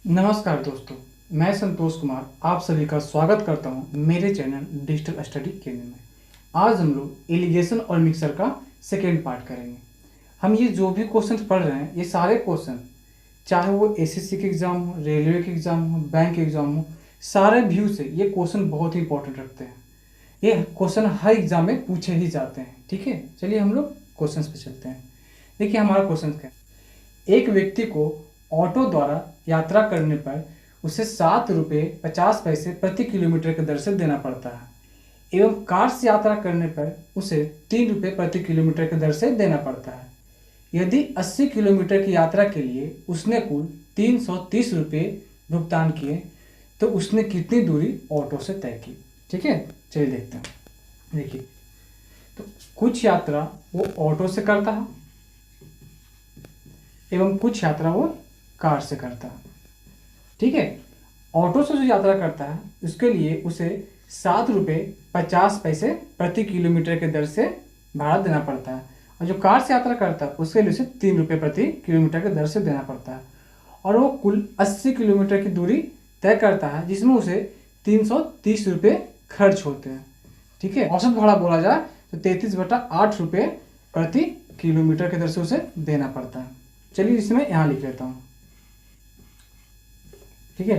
नमस्कार दोस्तों, मैं संतोष कुमार आप सभी का स्वागत करता हूं मेरे चैनल डिजिटल स्टडी केंद्र में। आज हम लोग एलिगेशन और मिक्सर का सेकेंड पार्ट करेंगे। हम ये जो भी क्वेश्चन पढ़ रहे हैं, ये सारे क्वेश्चन चाहे वो एसएससी के एग्ज़ाम हो, रेलवे के एग्ज़ाम हो, बैंक के एग्ज़ाम हो, सारे व्यू से ये क्वेश्चन बहुत ही इंपॉर्टेंट रखते हैं। ये क्वेश्चन हर एग्ज़ाम में पूछे ही जाते हैं। ठीक है, चलिए हम लोग क्वेश्चन पे चलते हैं। देखिए हमारा क्वेश्चन क्या है। एक व्यक्ति को ऑटो द्वारा यात्रा करने पर उसे 7 रुपये 50 पैसे प्रति किलोमीटर की दर से देना पड़ता है एवं कार से यात्रा करने पर उसे 3 रुपये प्रति किलोमीटर की दर से देना पड़ता है। यदि 80 किलोमीटर की यात्रा के लिए उसने कुल 330 रुपये भुगतान किए तो उसने कितनी दूरी ऑटो से तय की। ठीक है, चलिए देखते हैं। देखिए, तो कुछ यात्रा वो ऑटो से करता है एवं कुछ यात्रा वो कार से करता है। ठीक है, ऑटो से जो यात्रा करता है उसके लिए उसे 7 रुपये 50 पैसे प्रति किलोमीटर के दर से भाड़ा देना पड़ता है, और जो कार से यात्रा करता है उसके लिए उसे 3 रुपये प्रति किलोमीटर के दर से देना पड़ता है। और वो कुल 80 किलोमीटर की दूरी तय करता है जिसमें उसे 330 रुपये खर्च होते हैं। ठीक है, औसत भाड़ा बोला जाए तो 33/8 रुपये प्रति किलोमीटर की दर से उसे देना पड़ता है। चलिए इसमें यहाँ लिख लेता हूँ। ठीक है,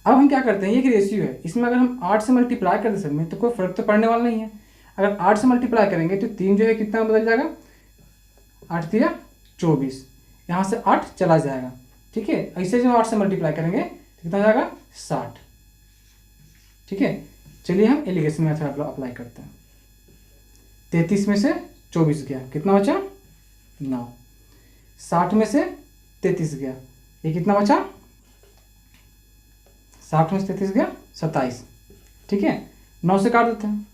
अब हम क्या करते हैं, ये एक रेशियो है, इसमें अगर हम 8 से मल्टीप्लाई कर दे सकते हैं तो कोई फर्क तो पड़ने वाला नहीं है। अगर 8 से मल्टीप्लाई करेंगे तो 3 जो है कितना बदल जाएगा, 8 3 24, यहाँ से 8 चला जाएगा। ठीक है, ऐसे जो 8 से मल्टीप्लाई करेंगे तो कितना जाएगा 60। ठीक है, चलिए हम एलिगेशन मेथड अप्लाई करते हैं। 33 में से 24 गया, कितना बचा 9। 60 में से 33 गया, ये कितना बचा 60 में से 33 गया 27। ठीक है, 9 से काट देते हैं।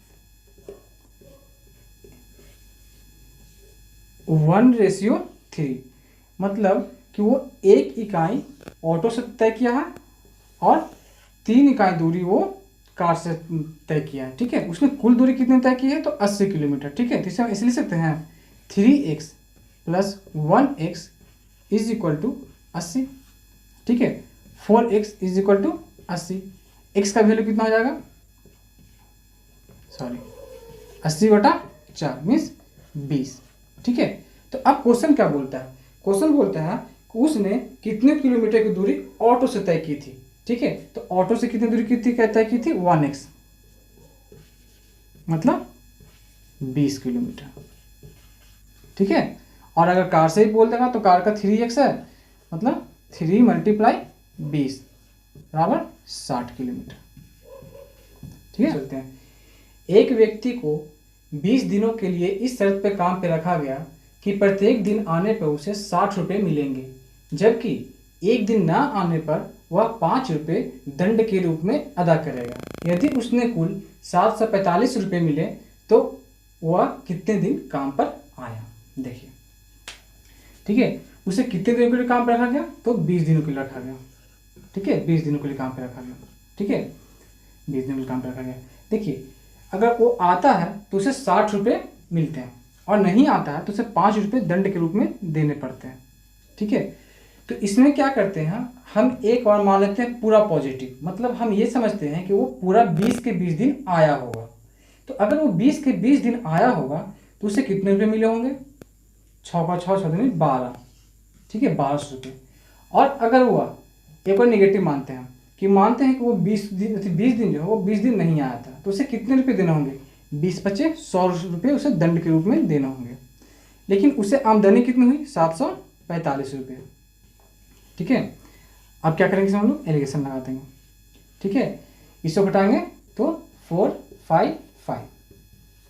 1:3, मतलब कि वो 1 इकाई ऑटो से तय किया है और 3 इकाई दूरी वो कार से तय किया है। ठीक है, उसने कुल दूरी कितनी तय की है तो 80 किलोमीटर। ठीक है, तो इसे हम इसलिए लिख सकते हैं 3x + 1x = 80। ठीक है, 4x = 80। x का वैल्यू कितना हो जाएगा, 80/4 मीन्स 20। ठीक है, तो अब क्वेश्चन क्या बोलता है, क्वेश्चन बोलता है कि उसने कितने किलोमीटर की दूरी ऑटो से तय की थी। ठीक है, तो ऑटो से कितनी दूरी तय की थी 1x, मतलब 20 किलोमीटर। ठीक है, और अगर कार से ही बोल देगा तो कार का 3x है, मतलब 3 × 20 बराबर 60 किलोमीटर। ठीक है, चलते हैं। एक व्यक्ति को 20 दिनों के लिए इस शर्त पे काम पे रखा गया कि प्रत्येक दिन आने पर उसे 60 रुपये मिलेंगे, जबकि एक दिन ना आने पर वह 5 रुपये दंड के रूप में अदा करेगा। यदि उसने कुल 745 रुपये मिले तो वह कितने दिन काम पर आया। देखिए, ठीक है, उसे कितने दिनों के लिए काम पर रखा गया तो 20 दिनों के लिए रखा गया। ठीक है, 20 दिनों के लिए काम पे रखा गया। ठीक है, 20 दिनों के लिए काम पे रखा गया। देखिए, अगर वो आता है तो उसे 60 रुपये मिलते हैं, और नहीं आता है तो उसे 5 रुपये दंड के रूप में देने पड़ते हैं। ठीक है, तो इसमें क्या करते हैं, हम एक बार मान लेते हैं पूरा पॉजिटिव, मतलब हम ये समझते हैं कि वो पूरा 20 के 20 दिन आया होगा। तो अगर वो 20 के 20 दिन आया होगा तो उसे कितने रुपये मिले होंगे, 6 का 6 6 12। ठीक है, 1200 रुपये। और अगर हुआ एक और नेगेटिव मानते हैं कि वो 20 दिन जो है वो 20 दिन नहीं आया था तो उसे कितने रुपये देने होंगे, 20 × 5 100 रुपये उसे दंड के रूप में देना होंगे। लेकिन उसे आमदनी कितनी हुई 745 रुपये। ठीक है, अब क्या करेंगे, हम लोग एलिगेशन लगा देंगे। ठीक है, इसको घटाएंगे तो 455।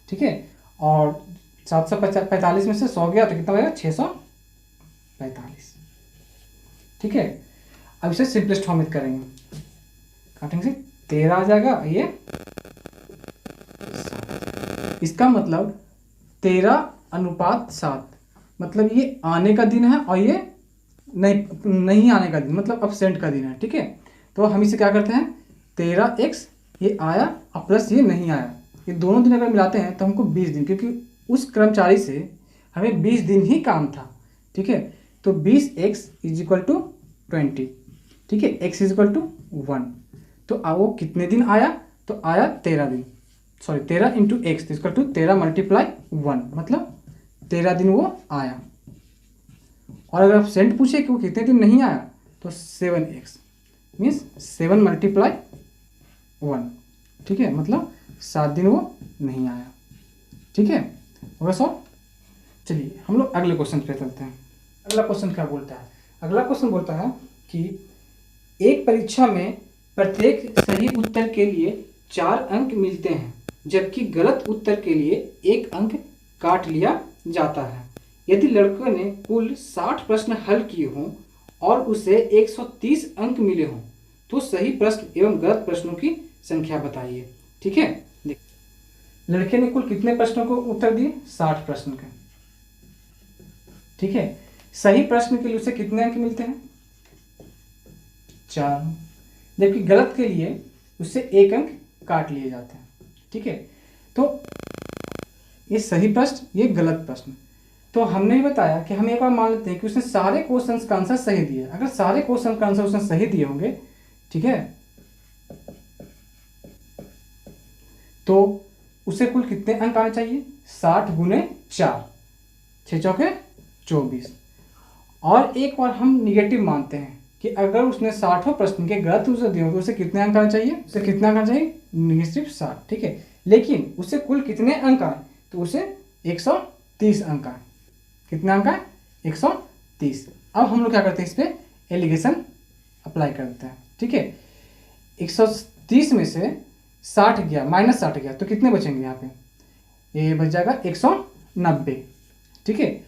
ठीक है, और 745 में से 100 गया तो कितना बचेगा 645। ठीक है, अब इसे सिंपलेस्ट फॉर्म में करेंगे, काटेंगे से 13 आ जाएगा, ये इसका मतलब 13:7, मतलब ये आने का दिन है और ये नहीं आने का दिन, मतलब अब्सेंट का दिन है। ठीक है, तो हम इसे क्या करते हैं 13x, ये आया और प्लस ये नहीं आया, ये दोनों दिन अगर मिलाते हैं तो हमको 20 दिन, क्योंकि उस कर्मचारी से हमें 20 दिन ही काम था। ठीक है, तो 20x = 20, ठीक है, x इजिकल टू 1। तो वो कितने दिन आया, तो आया 13 दिन, sorry 13 into X is equal to 13 multiply 1, मतलब 13 दिन वो आया। और अगर आप सेंट पूछे कि वो कितने दिन नहीं आया, तो 7x मीन्स 7 मल्टीप्लाई 1, ठीक है, मतलब 7 दिन वो नहीं आया। ठीक है, होगा सॉल्व। चलिए हम लोग अगले क्वेश्चन पे चलते हैं। अगला क्वेश्चन क्या बोलता है, अगला क्वेश्चन बोलता है कि एक परीक्षा में प्रत्येक सही उत्तर के लिए 4 अंक मिलते हैं, जबकि गलत उत्तर के लिए 1 अंक काट लिया जाता है। यदि लड़के ने कुल 60 प्रश्न हल किए हों और उसे 130 अंक मिले हों, तो सही प्रश्न एवं गलत प्रश्नों की संख्या बताइए। ठीक है, लड़के ने कुल कितने प्रश्नों को उत्तर दिए, 60 प्रश्न के। ठीक है, सही प्रश्न के लिए उसे कितने अंक मिलते हैं, 4, जबकि गलत के लिए उससे 1 अंक काट लिए जाते हैं। ठीक है, तो ये सही प्रश्न, ये गलत प्रश्न। तो हमने बताया कि हम एक बार मान लेते हैं कि उसने सारे क्वेश्चंस का आंसर सही दिया। अगर सारे क्वेश्चन का आंसर उसने सही दिए होंगे, ठीक है, तो उसे कुल कितने अंक आने चाहिए, 60 गुने 4, 6 चौके 24। और एक बार हम निगेटिव मानते हैं कि अगर उसने 60 प्रश्न के गलत उत्तर दिए तो उसे कितने अंक आने चाहिए, उसे कितना आना चाहिए, निगेटिव 60। ठीक है, लेकिन उसे कुल कितने अंक आए, तो उसे 130 अंक आए। कितने अंक आए, 130। अब हम लोग क्या करते हैं, इस पर एलिगेशन अप्लाई करते हैं। ठीक है, 130 में से 60 गया, माइनस 60 गया, तो कितने बचेंगे यहाँ पे, ये बच जाएगा 190। ठीक है,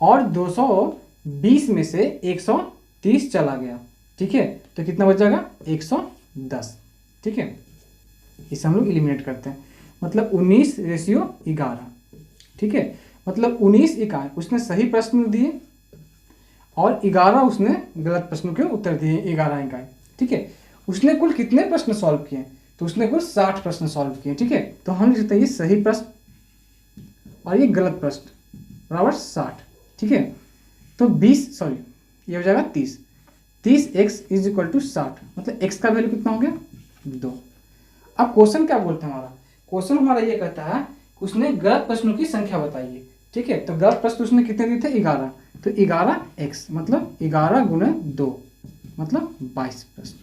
और 220 में से 130 चला गया। ठीक है, तो कितना बच जाएगा, 110। ठीक है, इसे हम लोग एलिमिनेट करते हैं, मतलब 19:11। ठीक है, मतलब 19 इकाई उसने सही प्रश्न दिए और 11 उसने गलत प्रश्नों के उत्तर दिए, 11 इकाई। ठीक है, उसने कुल कितने प्रश्न सॉल्व किए, तो उसने कुल 60 प्रश्न सॉल्व किए। ठीक है, तो हम लिख सकते हैं ये सही प्रश्न और ये गलत प्रश्न बराबर 60। ठीक है, तो 20 सॉरी ये हो जाएगा 30x इज इक्वल टू 60, मतलब x का वैल्यू कितना हो गया, 2। अब क्वेश्चन क्या बोलते हैं, हमारा क्वेश्चन हमारा ये कहता है उसने गलत प्रश्नों की संख्या बताइए। ठीक है, तो गलत प्रश्न उसने कितने दिए थे, 11, तो 11x मतलब 11 गुने 2 मतलब 22 प्रश्न।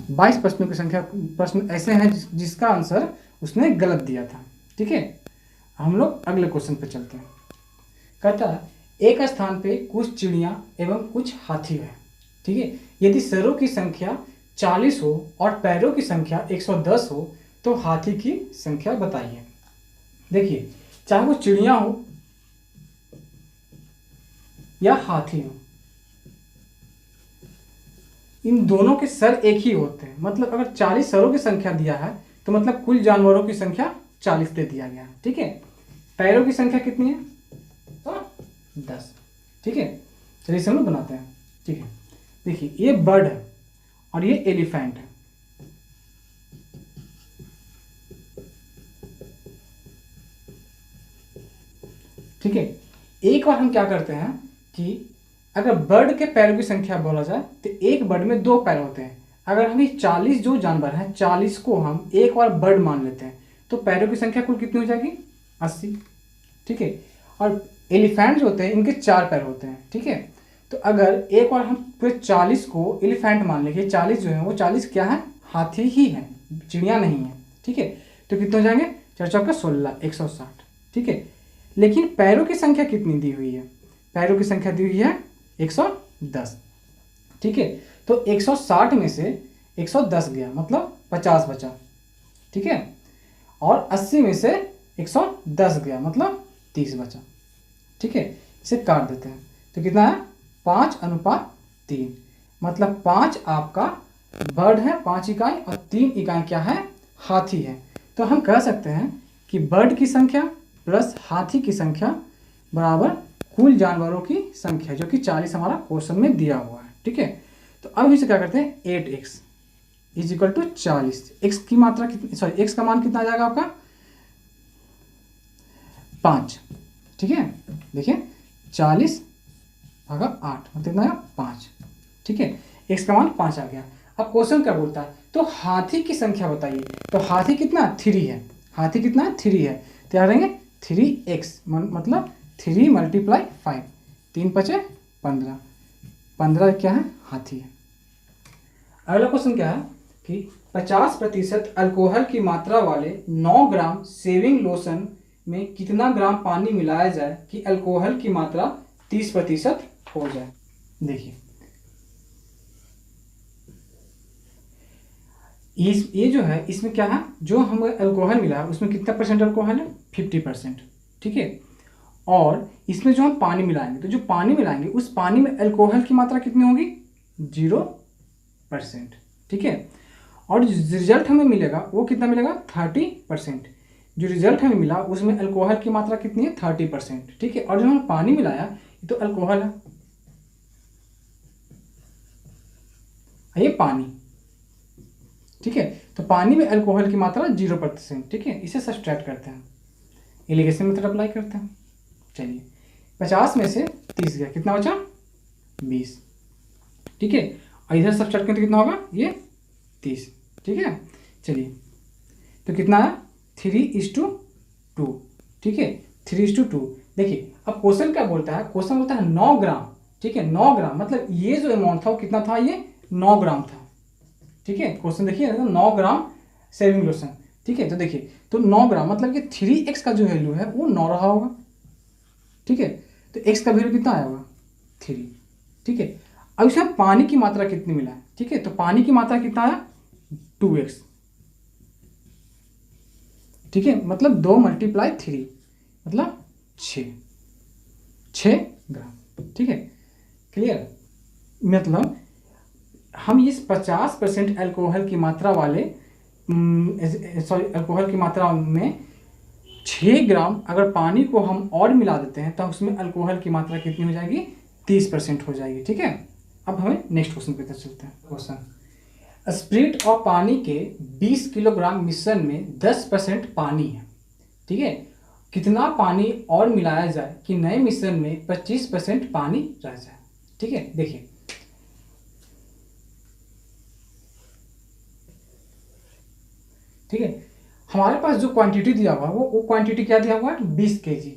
22 प्रश्नों की संख्या, प्रश्न ऐसे हैं जिसका आंसर उसने गलत दिया था। ठीक है, हम लोग अगले क्वेश्चन पे चलते हैं। कहता है एक स्थान पे कुछ चिड़िया एवं कुछ हाथी है। ठीक है, यदि सरों की संख्या 40 हो और पैरों की संख्या 110 हो, तो हाथी की संख्या बताइए। देखिए, चाहे वो चिड़िया हो या हाथी हो, इन दोनों के सर एक ही होते हैं। मतलब अगर 40 सरों की संख्या दिया है, तो मतलब कुल जानवरों की संख्या 40 दे दिया गया है। ठीक है, पैरों की संख्या कितनी है, तो 10। ठीक है, चलिए इसे हम लोग बनाते हैं। ठीक है, देखिए ये बर्ड है और ये एलिफेंट है। ठीक है, एक बार हम क्या करते हैं कि अगर बर्ड के पैरों की संख्या बोला जाए तो एक बर्ड में 2 पैर होते हैं। अगर हम 40 जो जानवर हैं, 40 को हम एक बार बर्ड मान लेते हैं, तो पैरों की संख्या कुल कितनी हो जाएगी, 80। ठीक है, और एलिफेंट जो होते हैं इनके 4 पैर होते हैं। ठीक है, तो अगर एक बार हम पूरे 40 को एलिफेंट मान लेंगे, 40 जो है वो 40 क्या है, हाथी ही है, चिड़िया नहीं है। ठीक है, तो कितने हो जाएंगे, 4 चौके 16, 160। ठीक है, लेकिन पैरों की संख्या कितनी दी हुई है, पैरों की संख्या दी हुई है 110। ठीक है, तो 160 में से 110 गया, मतलब 50 बचा। ठीक है, और 80 में से 110 गया, मतलब 30 बचा। ठीक है, इसे काट देते हैं, तो कितना है, 5:3, मतलब 5 आपका बर्ड है 5 इकाई और 3 इकाई क्या है, हाथी है। तो हम कह सकते हैं कि बर्ड की संख्या प्लस हाथी की संख्या बराबर कुल जानवरों की संख्या, जो कि 40 हमारा क्वेश्चन में दिया हुआ है। ठीक है, तो अब इसे क्या करते हैं, 8x is equal to 40। x की मात्रा कितनी, सॉरी x का मान कितना आ जाएगा आपका, 5। ठीक है, देखिए 40 भागा 8 मतलब कितना आया, 5। ठीक है, x का मान 5 आ गया। अब क्वेश्चन क्या बोलता है, तो हाथी की संख्या बताइए। तो हाथी कितना 3 है, हाथी कितना 3 है, तो याद रहेंगे 3x मतलब 3 × 5, 3 × 5 = 15, 15 क्या है हाथी है। अगला क्वेश्चन क्या है कि 50% अल्कोहल की मात्रा वाले 9 ग्राम शेविंग लोशन में कितना ग्राम पानी मिलाया जाए कि अल्कोहल की मात्रा 30% हो जाए। देखिए ये जो है इसमें क्या है, जो हम अल्कोहल मिला है उसमें कितना परसेंट अल्कोहल है 50%, ठीक है। और इसमें जो हम पानी मिलाएंगे, तो जो पानी मिलाएंगे उस पानी में अल्कोहल की मात्रा कितनी होगी 0%, ठीक है। और जो रिजल्ट हमें मिलेगा वो कितना मिलेगा 30%। जो रिजल्ट हमें मिला उसमें अल्कोहल की मात्रा कितनी है 30%, ठीक है। और जो हमने पानी मिलाया ये तो अल्कोहल है, ये पानी, ठीक है। तो पानी में अल्कोहल की मात्रा 0%, ठीक है। इसे सब्सट्रैक्ट करते हैं, एलिगेशन मेथड अप्लाई करते हैं। चलिए 50 में से 30 गया, कितना बचा 20, ठीक है। और इधर सब्सट्रैक्ट करें तो कितना होगा ये 30, ठीक है। चलिए तो कितना है 3:2, ठीक है 3:2। देखिए अब क्वेश्चन क्या बोलता है, क्वेश्चन बोलता है 9 ग्राम, ठीक है 9 ग्राम मतलब ये जो अमाउंट था वो कितना था, ये 9 ग्राम था, ठीक है। क्वेश्चन देखिए 9 ग्राम शेविंग लोशन, ठीक है। तो देखिए तो 9 ग्राम मतलब कि 3x का जो वैल्यू है वो 9 रहा होगा, ठीक है। तो x का वैल्यू कितना आया होगा 3, ठीक है। अब इसमें पानी की मात्रा कितनी मिला है, ठीक है। तो पानी की मात्रा कितना आया 2x, ठीक है। मतलब 2 × 3 मतलब 6 ग्राम, ठीक है। क्लियर, मतलब हम इस 50% अल्कोहल की मात्रा वाले अल्कोहल की मात्रा में 6 ग्राम अगर पानी को हम और मिला देते हैं तो उसमें अल्कोहल की मात्रा कितनी हो जाएगी 30% हो जाएगी, ठीक है। अब हमें नेक्स्ट क्वेश्चन पे चलते हैं। क्वेश्चन स्प्रिट और पानी के 20 किलोग्राम मिश्रण में 10% पानी है, ठीक है। कितना पानी और मिलाया जाए कि नए मिश्रण में 25% पानी रह जाए, ठीक है। देखिए ठीक है, हमारे पास जो क्वांटिटी दिया हुआ है वो क्वांटिटी क्या दिया हुआ है 20 kg,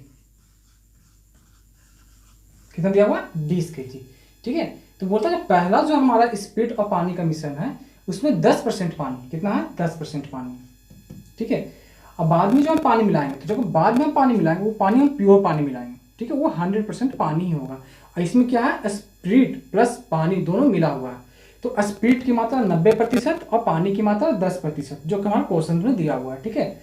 कितना दिया हुआ है 20 kg, ठीक है। तो बोलता है पहला जो हमारा स्प्रिट और पानी का मिश्रण है उसमें 10% पानी, कितना है 10% पानी, ठीक है। अब बाद में जो हम पानी मिलाएंगे, तो जब बाद में हम पानी मिलाएंगे वो पानी हम प्योर पानी मिलाएंगे, ठीक है, वो 100% पानी ही होगा। और इसमें क्या है स्प्रिट प्लस पानी दोनों मिला हुआ है, तो स्प्रिट की मात्रा 90% और पानी की मात्रा 10%, जो कि हमारे क्वेश्चन में दिया हुआ है, ठीक है।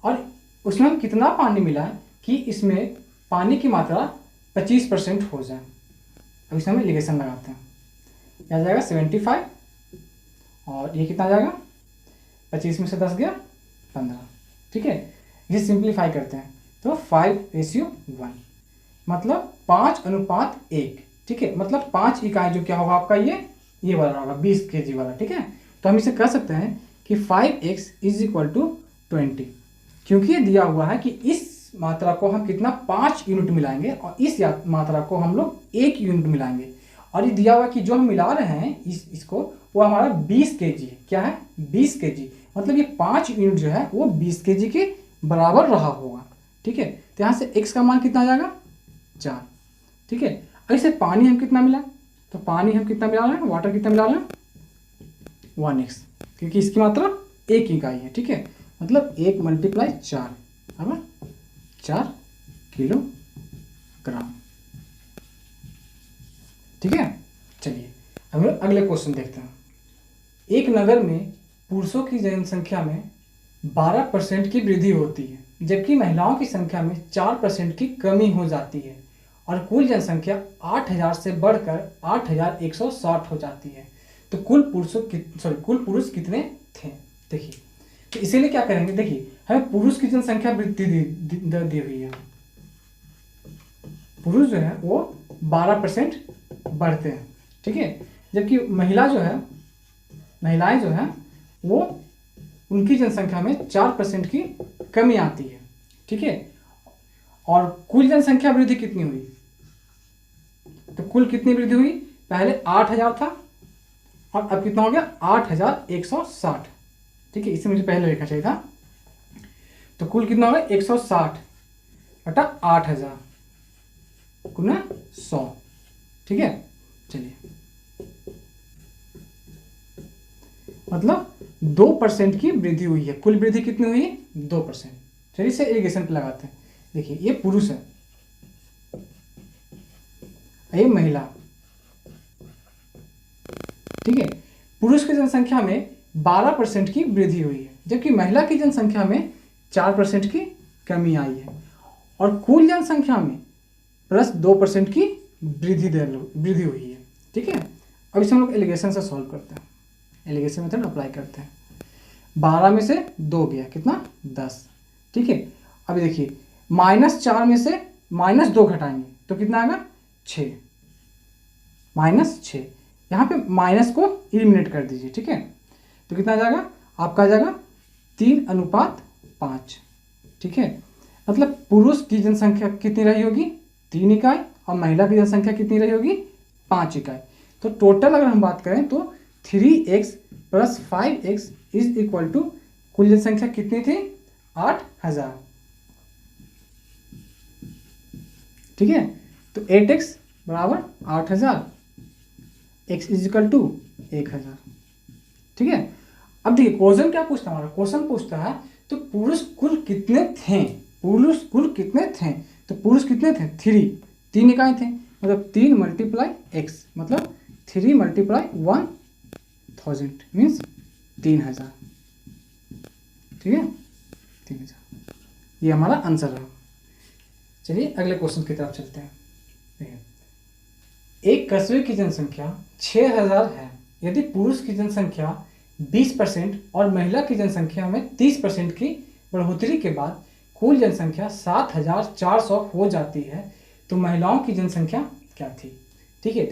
और उसमें हम कितना पानी मिला है कि इसमें पानी की मात्रा 25% हो जाए। अब इसमें हम एलिगेशन लगाते हैं, क्या जाएगा 75, और ये कितना आ जाएगा 25 में से 10 गया 15, ठीक है। इसे सिंप्लीफाई करते हैं तो 5:1 मतलब 5:1, ठीक है। मतलब 5 इकाई जो क्या होगा आपका ये वाला होगा 20 kg वाला, ठीक है। तो हम इसे कह सकते हैं कि 5x = 20, क्योंकि ये दिया हुआ है कि इस मात्रा को हम कितना 5 यूनिट मिलाएंगे और इस मात्रा को हम लोग 1 यूनिट मिलाएंगे। और ये दिया हुआ कि जो हम मिला रहे हैं इसको वो हमारा 20 kg है, क्या है 20 kg, मतलब ये 5 यूनिट जो है वो 20 kg के बराबर रहा होगा, ठीक है। तो यहाँ से x का मान कितना आ जाएगा 4, ठीक है। ऐसे पानी हम कितना मिला, तो पानी हम कितना मिला रहे हैं, वाटर कितना मिला रहे हैं 1x, क्योंकि इसकी मात्रा 1 इकाई है, ठीक है। मतलब 1 × 4 है 4 किलोग्राम, ठीक है। चलिए हम अगले क्वेश्चन देखते हैं। एक नगर में पुरुषों की जनसंख्या में 12% की वृद्धि होती है, जबकि महिलाओं की संख्या में 4% की कमी हो जाती है और कुल जनसंख्या 8000 से बढ़कर 8160 हो जाती है। तो कुल पुरुष कितने थे। देखिए तो इसीलिए क्या करेंगे, देखिए हमें पुरुष की जनसंख्या वृद्धि दी हुई है, पुरुष जो है वो 12% बढ़ते हैं, ठीक है। जबकि महिलाएं जो है वो उनकी जनसंख्या में 4% की कमी आती है, ठीक है। और कुल जनसंख्या वृद्धि कितनी हुई, तो कुल कितनी वृद्धि हुई, पहले 8000 था और अब कितना हो गया 8160। ठीक है, इसे मुझे पहले लिखना चाहिए था। तो कुल कितना होगा 160 बटा 8000 गुना 100। ठीक है, चलिए मतलब 2% की वृद्धि हुई है। कुल वृद्धि कितनी हुई? 2%। चलिए इसे एलिगेशन पे लगाते हैं। देखिए ये पुरुष है, ये महिला। ठीक है, पुरुष की जनसंख्या में 12% की वृद्धि हुई है, जबकि महिला की जनसंख्या में 4% की कमी आई है, और कुल जनसंख्या में प्लस 2% की वृद्धि हुई है। ठीक है, अब इसे हम लोग एलिगेशन से सॉल्व करते हैं, एलिगेशन मेथड अप्लाई करते हैं। 12 में से 2 गया, कितना 10। ठीक है, अब देखिए -4 में से -2 घटाएंगे तो कितना आएगा 6, -6। यहाँ पे माइनस को एलिमिनेट कर दीजिए। ठीक है, तो कितना आ जाएगा आपका? आ जाएगा 3:5। ठीक है, मतलब पुरुष की जनसंख्या कितनी रही होगी? 3 इकाई, और महिला की जनसंख्या कितनी रही होगी? 5 इकाई। तो टोटल अगर हम बात करें तो 3x + 5x = कुल जनसंख्या कितनी थी? 8000। ठीक है, तो 8x बराबर 8000, x = 1000। ठीक है, अब देखिए क्वेश्चन क्या पूछता है हमारा? क्वेश्चन पूछता है तो पुरुष कुल कितने थे? पुरुष कुल कितने थे? तो पुरुष कितने थे? 3 इकाई थे, मतलब 3 × x, मतलब 3 × 1000 मीन्स 3000। ठीक है, 3000, ये हमारा आंसर है। चलिए अगले क्वेश्चन की तरफ चलते हैं। एक कस्बे की जनसंख्या 6000 है। यदि पुरुष की जनसंख्या 20% और महिला की जनसंख्या में 30% की बढ़ोतरी के बाद कुल जनसंख्या 7400 हो जाती है, तो महिलाओं की जनसंख्या क्या थी? ठीक है,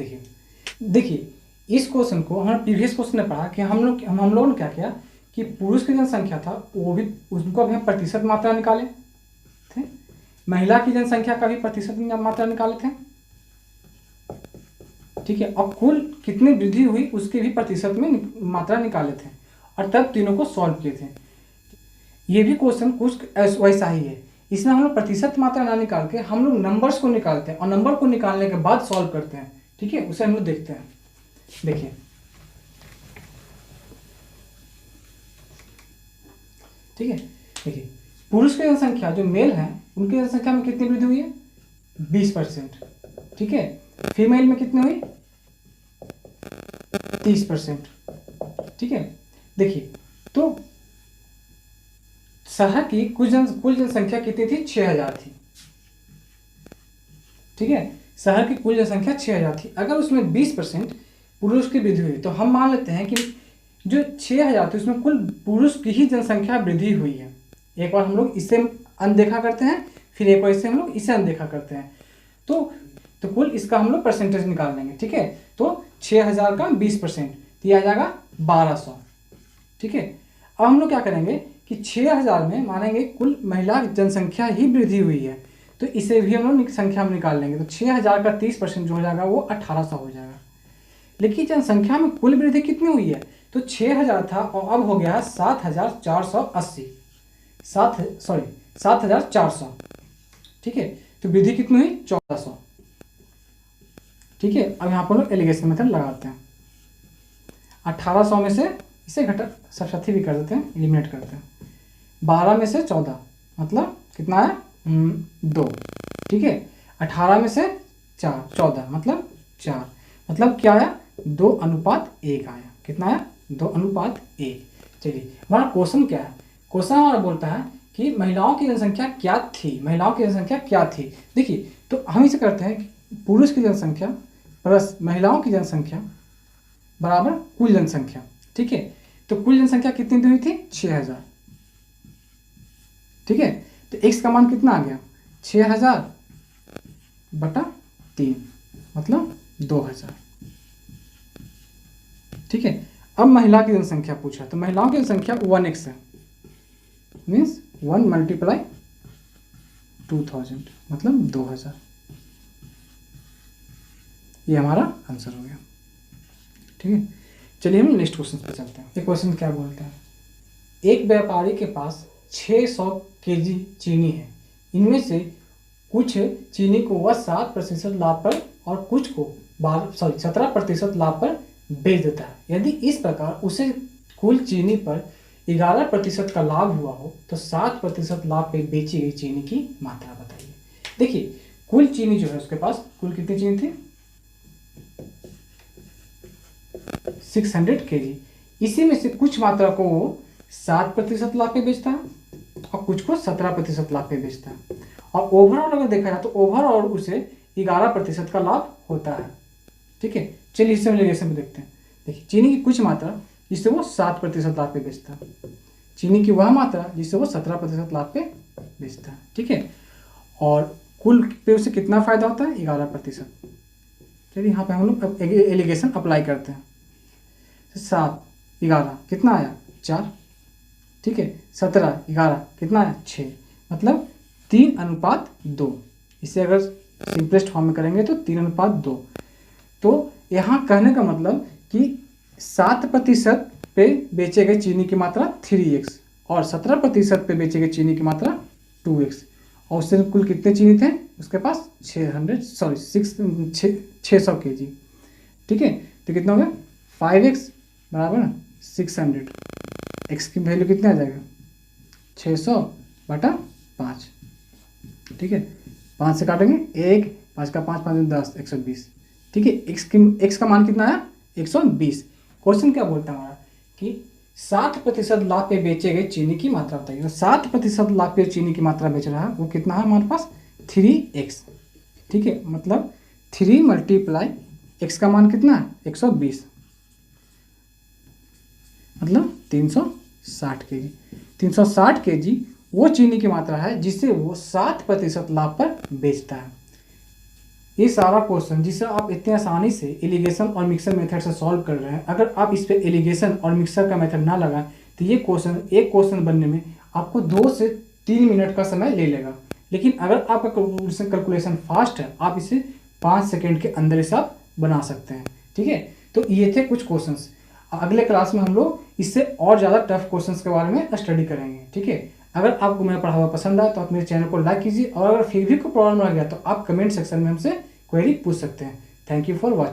देखिए इस क्वेश्चन को हमने प्रीवियस क्वेश्चन में पढ़ा कि हम लोगों ने क्या किया कि पुरुष की जनसंख्या था वो भी, उसको अभी हम प्रतिशत मात्रा निकाले थे, महिला की जनसंख्या का भी प्रतिशत मात्रा निकाले थे। ठीक है, अब कुल कितनी वृद्धि हुई उसके भी प्रतिशत में मात्रा निकाले थे, और तब तीनों को सॉल्व किए थे। ये भी क्वेश्चन कुछ वैसा ही है। इसमें हम लोग प्रतिशत मात्रा ना निकाल के हम लोग नंबर्स को निकालते हैं, और नंबर को निकालने के बाद सॉल्व करते हैं। ठीक है, उसे हम लोग देखते हैं। देखिए ठीक है, देखिए पुरुष की जनसंख्या जो मेल है उनकी जनसंख्या में कितनी वृद्धि हुई है? 20%। ठीक है, फीमेल में कितनी हुई? 30%। ठीक है, देखिए तो शहर की कुल जनसंख्या कितनी थी? 6000 थी। ठीक है, शहर की कुल जनसंख्या 6000 थी। अगर उसमें 20% पुरुष की वृद्धि हुई तो हम मान लेते हैं कि जो 6000 थी उसमें कुल पुरुष की ही जनसंख्या वृद्धि हुई है। एक बार हम लोग इसे अनदेखा करते हैं, फिर एक बार इसे हम लोग इसे अनदेखा करते हैं, तो कुल इसका हम लोग परसेंटेज निकाल लेंगे। ठीक है, तो 6000 का 20% तो यह आ जाएगा 1200। ठीक है, अब हम लोग क्या करेंगे कि 6000 में मानेंगे कुल महिला जनसंख्या ही वृद्धि हुई है, तो इसे भी हम लोग संख्या में निकाल लेंगे। तो 6000 का 30% जो हो जाएगा वो 1800 हो जाएगा। लेकिन जनसंख्या में कुल वृद्धि कितनी हुई है? तो 6000 था और अब हो गया 7480। 7400। ठीक है, तो वृद्धि कितनी हुई? 1400। ठीक है, अब यहाँ पर लोग एलिगेशन मेथड लगाते हैं। 1800 में से इसे घटा सबसाथी भी कर देते हैं, एलिमिनेट करते हैं। 12 में से 14 मतलब कितना है? 2। ठीक है, 18 में से 4 14 मतलब 4, मतलब क्या आया? 2:1 आया। कितना आया? 2:1। चलिए हमारा क्वेश्चन क्या है? क्वेश्चन हमारा बोलता है कि महिलाओं की जनसंख्या क्या थी? महिलाओं की जनसंख्या क्या थी? देखिए तो हम इसे करते हैं कि पुरुष की जनसंख्या प्लस महिलाओं की जनसंख्या बराबर कुल जनसंख्या। ठीक है, तो कुल जनसंख्या कितनी हुई थी? 6000। ठीक है, तो x का मान कितना आ गया? 6000 बटा 3 मतलब 2000। ठीक है, अब महिला की जनसंख्या पूछा, तो महिलाओं की जनसंख्या 1x है, मीन्स 1 × 2000 मतलब 2000। ये हमारा आंसर हो गया। ठीक है, चलिए हम नेक्स्ट क्वेश्चन पे चलते हैं। ये क्वेश्चन क्या बोलता है, एक व्यापारी के पास 600 केजी चीनी है, इनमें से कुछ चीनी को वह 7% लाभ पर और कुछ को 17% लाभ पर बेच देता है। यदि इस प्रकार उसे कुल चीनी पर 11% का लाभ हुआ हो तो 7% लाभ पे बेची गई चीनी की मात्रा बताइए। देखिए कुल चीनी जो है उसके पास कुल कितनी चीनी थी, 600 केजी। इसी में से कुछ मात्रा को वो 7% लाभ पे बेचता है और कुछ को 17% लाभ पे बेचता है, और ओवरऑल अगर देखा जाए तो ओवरऑल उसे 11% का लाभ होता है। ठीक है, चलिए इसे रिलेशन में देखते हैं। देखिए चीनी की कुछ मात्रा जिससे वो 7% लाभ पे बेचता है, चीनी की वह मात्रा जिससे वो 17% लाभ पे बेचता है। ठीक है, और कुल पे उसे कितना फायदा होता है, 11%। चलिए यहाँ पे हम लोग एलिगेशन अप्लाई करते हैं। 7 11 कितना आया 4, ठीक है, 17 11 कितना आया 6, मतलब 3:2। इसे अगर सिंपलेस्ट फॉर्म में करेंगे तो 3:2। तो यहाँ कहने का मतलब कि 7% पे बेचे गए चीनी की मात्रा 3x और 17% पे बेचे गए चीनी की मात्रा 2x, और उससे कुल कितने चीनी थे उसके पास 600 केजी। ठीक है, तो कितना हो गया 5x बराबर 600, x की वैल्यू कितना आ जाएगा 600/5। ठीक है, 5 से काटेंगे 1, 5 का 5 5 10 120। ठीक है, x का मान कितना आया 120। क्वेश्चन क्या बोलता है हमारा कि 7% लाभ पे बेचे गए चीनी की मात्रा बताइए। तो 7% लाभ पे चीनी की मात्रा बेच रहा है वो कितना है हमारे पास 3x। ठीक है, मतलब 3 × x का मान कितना है 120, मतलब 360 केजी। 360 केजी वो चीनी की मात्रा है जिसे वो 7% लाभ पर बेचता है। ये सारा क्वेश्चन जिसे आप इतनी आसानी से एलिगेशन और मिक्सर मेथड से सॉल्व कर रहे हैं, अगर आप इस पे एलिगेशन और मिक्सर का मेथड ना लगाएं तो ये क्वेश्चन एक क्वेश्चन बनने में आपको 2 से 3 मिनट का समय ले लेगा। लेकिन अगर आपका कैलकुलेशन फास्ट है आप इसे 5 सेकेंड के अंदर इसे आप बना सकते हैं। ठीक है, तो ये थे कुछ क्वेश्चंस। अगले क्लास में हम लोग इससे और ज़्यादा टफ क्वेश्चंस के बारे में स्टडी करेंगे। ठीक है, अगर आपको मेरा पढ़ा हुआ पसंद आया तो आप मेरे चैनल को लाइक कीजिए, और अगर फिर भी कोई प्रॉब्लम आ गया तो आप कमेंट सेक्शन में हमसे क्वेरी पूछ सकते हैं। Thank you for watching.